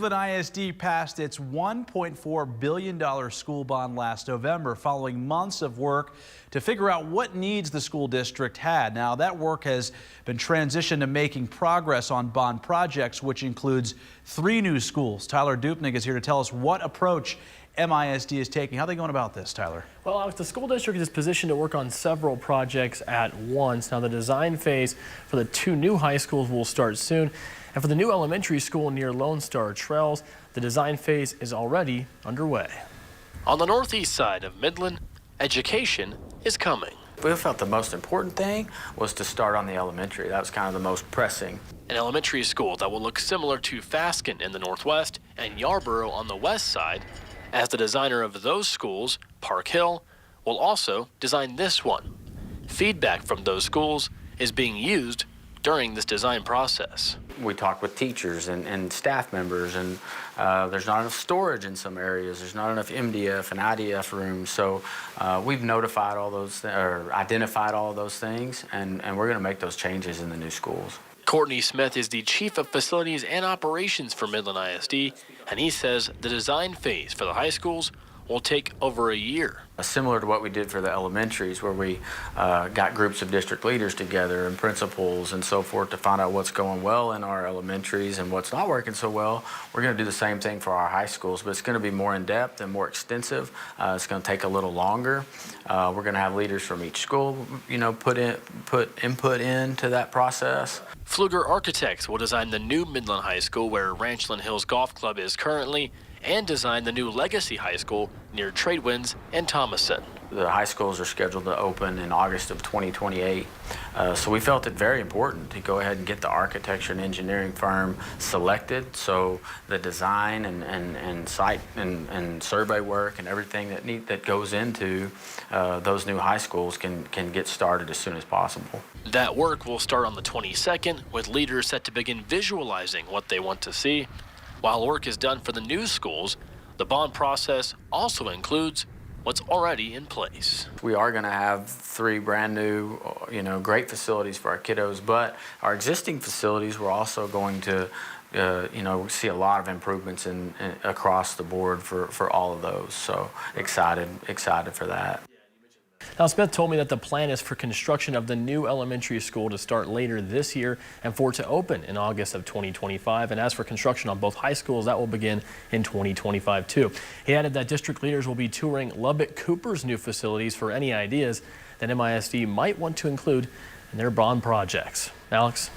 Midland ISD passed its $1.4 billion school bond last November following months of work to figure out what needs the school district had. Now that work has been transitioned to making progress on bond projects, which includes 3 new schools. Tyler Dupnik is here to tell us what approach MISD is taking. How are they going about this, Tyler? Well, Alex, the school district is positioned to work on several projects at once. Now the design phase for the 2 new high schools will start soon. And for the new elementary school near Lone Star Trails, the design phase is already underway. On the northeast side of Midland, education is coming. We felt the most important thing was to start on the elementary. That was kind of the most pressing. An elementary school that will look similar to Fasken in the northwest and Yarborough on the west side, as the designer of those schools, Park Hill, will also design this one. Feedback from those schools is being used during this design process. We talked with teachers and staff members, and there's not enough storage in some areas. There's not enough MDF and IDF rooms. So we've notified all those, or identified all of those things, and we're going to make those changes in the new schools. Courtney Smith is the Chief of Facilities and Operations for Midland ISD, and he says the design phase for the high schools will take over a year. Similar to what we did for the elementaries, where we got groups of district leaders together and principals and so forth to find out what's going well in our elementaries and what's not working so well. We're going to do the same thing for our high schools, but it's going to be more in-depth and more extensive. It's going to take a little longer. We're going to have leaders from each school, put input into that process. Pfluger Architects will design the new Midland High School where Ranchland Hills Golf Club is currently, and design the new Legacy High School near Tradewinds and Thomason. The high schools are scheduled to open in August of 2028, so we felt it very important to go ahead and get the architecture and engineering firm selected, so the design and site and survey work and everything that goes into those new high schools can get started as soon as possible. That work will start on the 22nd, with leaders set to begin visualizing what they want to see. While work is done for the new schools, the bond process also includes what's already in place. We are going to have 3 brand new, great facilities for our kiddos, but our existing facilities, we're also going to, see a lot of improvements across the board for all of those. So excited for that. Now, Smith told me that the plan is for construction of the new elementary school to start later this year and for it to open in August of 2025. And as for construction on both high schools, that will begin in 2025 too. He added that district leaders will be touring Lubbock Cooper's new facilities for any ideas that MISD might want to include in their bond projects. Alex?